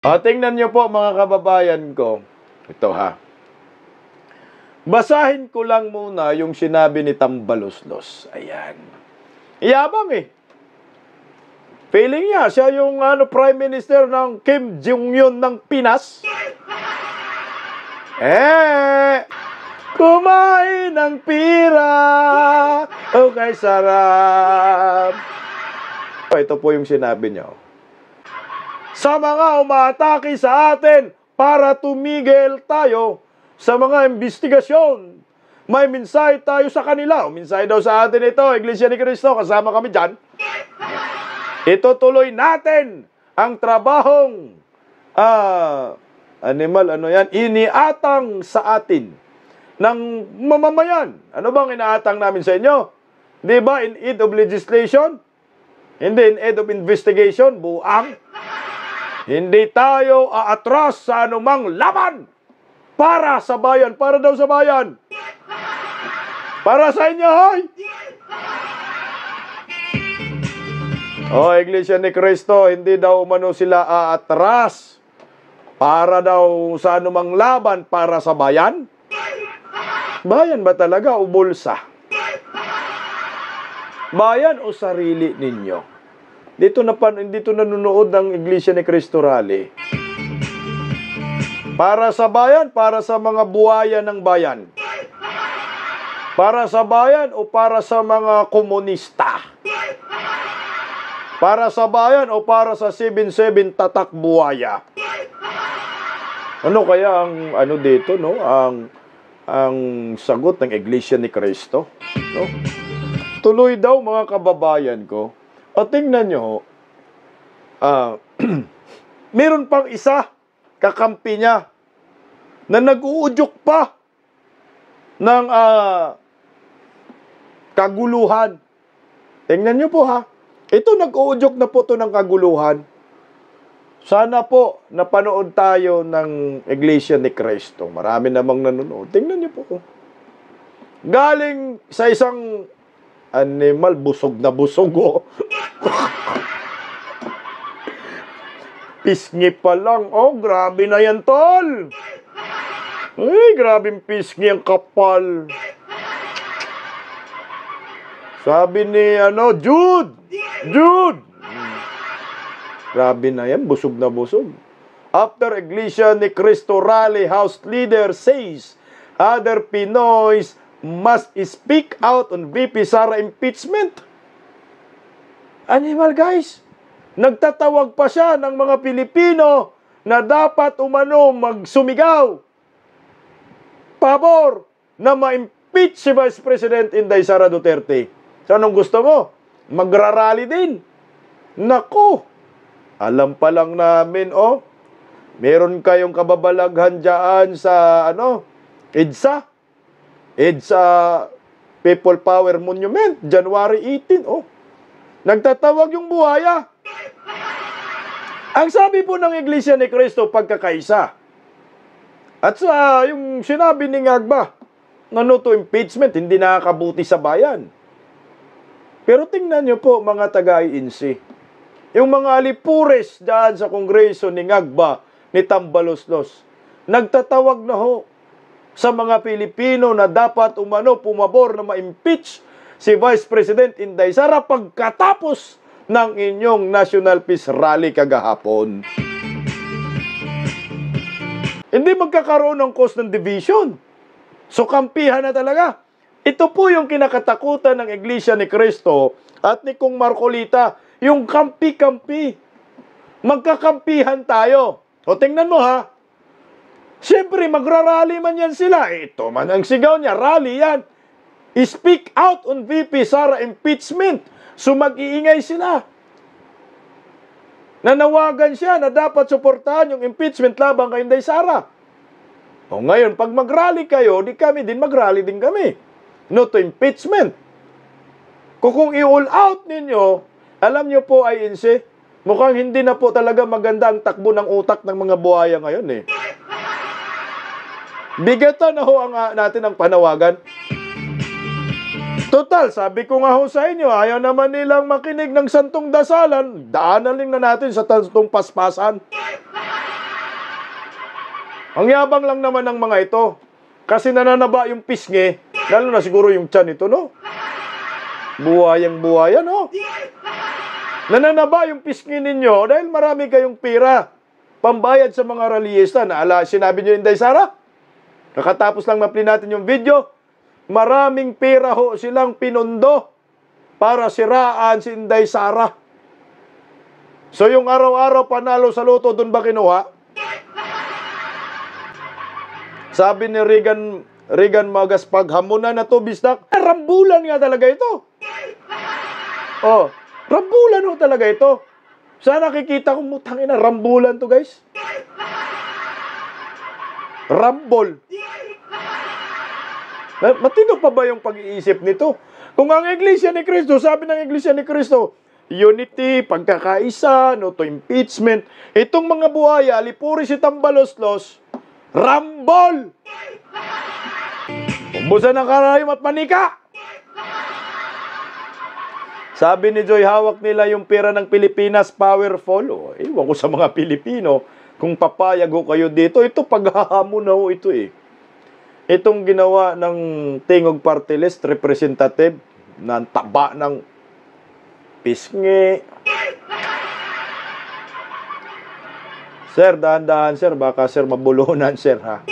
Tingnan niyo po mga kababayan ko. Ito ha. Basahin ko lang muna yung sinabi ni Tambaloslos. Ayan. Iyabang eh. Feeling niya, siya yung Prime Minister ng Kim Jong-un ng Pinas. Kumain ng pira. Okay, sarap. Ito po yung sinabi niya. Sa mga umaatake sa atin para tumigil tayo sa mga investigasyon, may mensahe tayo sa kanila. Mensahe daw sa atin ito, Iglesia ni Cristo, kasama kami dyan. Itutuloy natin ang trabahong iniatang sa atin ng mamamayan. Ano bang inaatang namin sa inyo? Di ba, in aid of legislation? Hindi in aid of investigation, buang. Hindi tayo aatras sa anumang laban para sa bayan, para daw sa bayan. Para sa inyo, hoy! Iglesia ni Cristo, hindi daw umano sila aatras para daw sa anumang laban para sa bayan? Bayan ba talaga o bulsa? Bayan o sarili ninyo? Dito nanonood ng Iglesia ni Cristo Rally. Para sa bayan, para sa mga buhaya ng bayan? Para sa bayan o para sa mga komunista? Para sa bayan o para sa 77 tatak buhaya? Ano kaya ang dito, no? Ang sagot ng Iglesia ni Cristo, no? Tuloy daw mga kababayan ko. Tingnan nyo, meron pang isa kakampi niya na nag-uudyok pa ng kaguluhan. Tingnan nyo po ha. Ito nag-uudyok na po ito ng kaguluhan. Sana po napanood tayo ng Iglesia ni Cristo. Marami namang nanonood. Tingnan nyo po. Galing sa isang animal, busog na busog. Pisngi pa lang. Grabe na yan, tol. Ay, grabing pisngi ang kapal. Sabi ni, Jude! Grabe na yan, busog na busog. After Iglesia ni Cristo Rally House leader says other Pinoys must speak out on VP Sara impeachment. Animal guys, nagtatawag pa siya ng mga Pilipino na dapat umano magsumigaw pabor na ma-impeach si Vice President Inday Sara Duterte. So anong gusto mo? Magrarally din. Naku, alam pa lang namin, meron kayong kababalaghan dyan sa, EDSA. EDSA People Power Monument, January 18, nagtatawag yung buhaya. Ang sabi po ng Iglesia ni Cristo, pagkakaisa. At sa yung sinabi ni Ngagba, to impeachment, hindi nakakabuti sa bayan. Pero tingnan nyo po mga taga-INC, yung mga alipures dyan sa Kongreso ni Ngagba, ni Tambaloslos, nagtatawag na ho sa mga Pilipino na dapat pumabor na ma-impeach si Vice President Inday Sara pagkatapos ng inyong National Peace Rally kagahapon. Hindi magkakaroon ng cause ng division. So kampihan na talaga. Ito po yung kinakatakutan ng Iglesia ni Cristo at ni Kong Marcolita, yung kampi-kampi. Magkakampihan tayo. Tingnan mo ha. Siyempre, magrarally man yan sila. Ito man ang sigaw niya, rally yan. Speak out on VP Sara impeachment. So mag-iingay sila. Nanawagan siya na dapat suportahan yung impeachment labang kay Inday Sara. Ngayon, pag mag-rally kayo, di kami din mag-rally din kami. No to impeachment. Kung i-all out ninyo, alam nyo po INC, mukhang hindi na po talaga maganda ang takbo ng utak ng mga buhaya ngayon eh. Bigatan na ho natin ang panawagan. Total, sabi ko nga ho sa inyo, ayaw naman nilang makinig ng santong dasalan, daanan lang na natin sa santong paspasan. Ang yabang lang naman ng mga ito. Kasi nananaba yung pisngi, lalo na siguro yung tiyan ito, no? Buhayang-buhaya, no? Nananaba yung pisngi ninyo dahil marami kayong pira. Pambayad sa mga rallyista. Sinabi nyo Inday Sara? Nakatapos lang ma-play natin yung video. Maraming pira ho silang pinundo para siraan si Inday Sara. So yung araw-araw panalo sa loto, doon ba kinuha? Sabi ni Regan Magas, paghamunan na to, bisdak. Rambulan nga talaga ito. Oh, rambulan ho talaga ito. Sana nakikita ko, mutangin na, rambulan to, guys. Rambol. Matino pa ba yung pag-iisip nito? Kung ang Iglesia ni Cristo, sabi ng Iglesia ni Cristo, unity, pagkakaisa, no to impeachment. Itong mga buhaya, Lipuri si Tambaloslos, rambol! Umbusan ng karayom at manika! Sabi ni Joy, hawak nila yung pera ng Pilipinas, powerful. Oh, ewan ko sa mga Pilipino, kung papayag ho kayo dito, ito paghahamon na ho ito eh. Itong ginawa ng Tingog Party List representative na taba ng pisngi. Sir, dahan-dahan sir, baka sir mabulunan sir ha.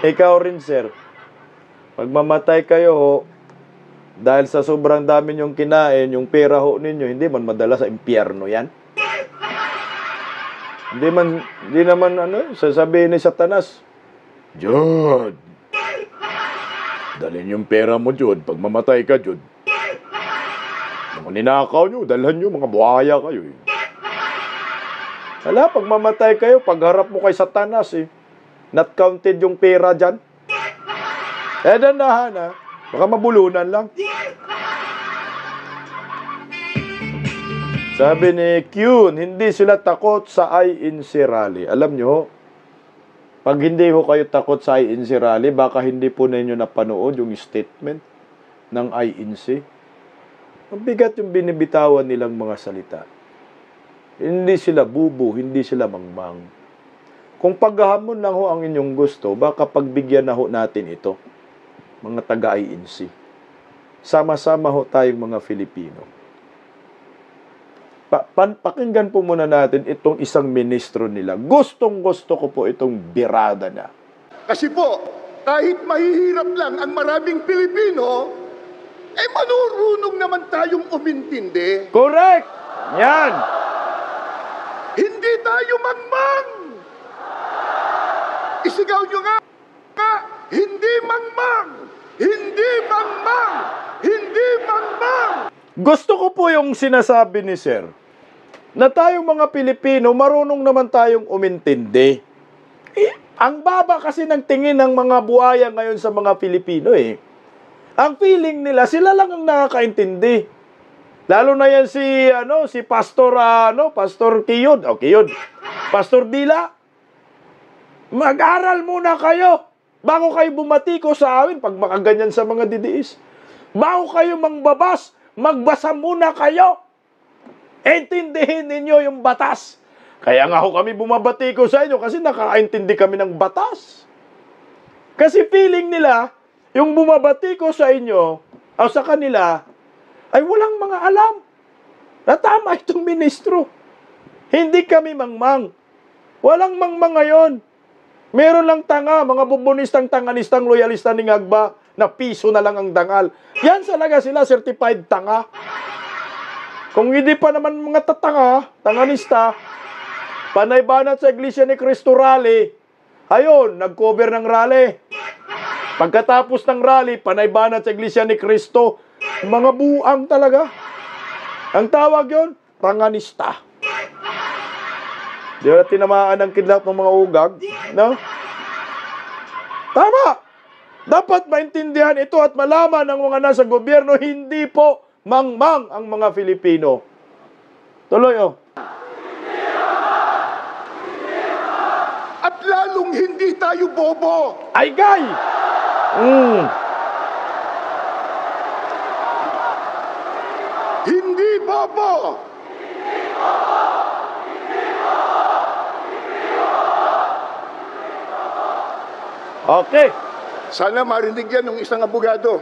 Ikaw rin sir, pag mamatay kayo ho, dahil sa sobrang dami nyong kinain, yung pera ho ninyo, hindi man madala sa impyerno yan. Hindi naman sasabihin ni Satanas, Jud, dalhin yung pera mo, Jud. Pag mamatay ka, Jud. Mga ninakaw nyo, dalhan nyo, mga buhaya kayo. Eh. Wala, pag mamatay kayo, pagharap mo kay Satanas, not counted yung pera dyan. Dandahan, ha. Baka mabulunan lang. Sabi ni Kyun, hindi sila takot sa INC rally. Alam nyo, pag hindi ho kayo takot sa INC rally, baka hindi po ninyo napanood yung statement ng INC. Mabigat yung binibitawan nilang mga salita. Hindi sila bubu, hindi sila mangmang. Kung paghahamon lang ho ang inyong gusto, baka pagbigyan na ho natin ito, mga taga-INC. Sama-sama ho tayong mga Filipino. Pakinggan po muna natin itong isang ministro nila. Gustong-gusto ko po itong birada na. Kasi po, kahit mahihirap lang ang maraming Pilipino, manurunong naman tayong umintindi. Correct! Yan! Hindi tayo mangmang! Isigaw nyo nga! Hindi mangmang! Hindi mangmang! Hindi mangmang! Gusto ko po yung sinasabi ni Sir, na tayong mga Pilipino, marunong naman tayong umintindi. Ang baba kasi ng tingin ng mga buhaya ngayon sa mga Pilipino eh. Ang feeling nila, sila lang ang nakakaintindi. Lalo na yan si Pastor, Pastor Kiyod. Kiyod. Pastor Dila. Mag-aral muna kayo bago kayo bumatiko sa amin pag makaganyan sa mga didiis. Bago kayo mangbabas, magbasa muna kayo. Intindihin ninyo yung batas. Kaya nga ho kami bumabatiko sa inyo kasi nakakaintindi kami ng batas. Kasi feeling nila, yung bumabatiko sa inyo o sa kanila, ay walang mga alam. Natama itong ministro. Hindi kami mangmang. Walang mangmang ngayon. Meron lang tanga, mga bubunistang, tanganistang, loyalista ni Ngagba, na piso na lang ang dangal. Yan talaga sila, certified tanga. Kung hindi pa naman mga tatanga, tanganista, panay banat sa Iglesia ni Cristo rally, ayun, nag-cover ng rally. Pagkatapos ng rally, panay banat sa Iglesia ni Cristo, mga buang talaga. Ang tawag yon, tanganista. Di ba tinamaan ang kidnap ng mga ugag? No? Tama! Dapat maintindihan ito at malaman ng mga nasa gobyerno, hindi po mangmang ang mga Filipino. Tuloy, At lalong hindi tayo bobo. Ay, gay! Hindi bobo. Okay. Sana marinig yan ng isang abogado.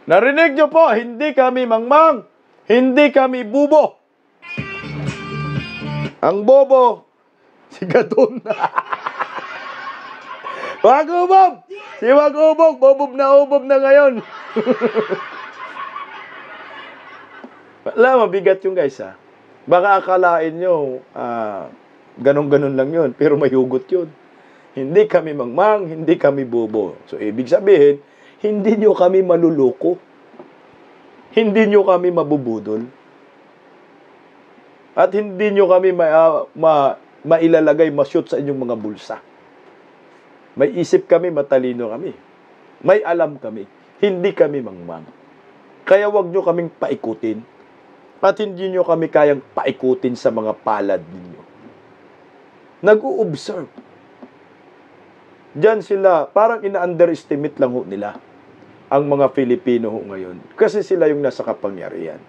Narinig nyo po, hindi kami mangmang, hindi kami bubo. Ang bobo, si Gadon. Wag-ubog! Si Wag-ubog, bobob na ngayon. Wala, mabigat yung guys ha. Baka akalain nyo, ganon-ganon lang yun, pero may hugot yun. Hindi kami mangmang, hindi kami bobo. So, ibig sabihin, hindi nyo kami maluloko. Hindi nyo kami mabubudol. At hindi nyo kami mailalagay, ma-shoot sa inyong mga bulsa. May isip kami, matalino kami. May alam kami. Hindi kami mangmang. Kaya wag nyo kaming paikutin. At hindi nyo kami kayang paikutin sa mga palad ninyo. Nag-u-observe. Diyan sila, parang ina-underestimate lang ho nila ang mga Filipino ho ngayon. Kasi sila yung nasa kapangyarihan.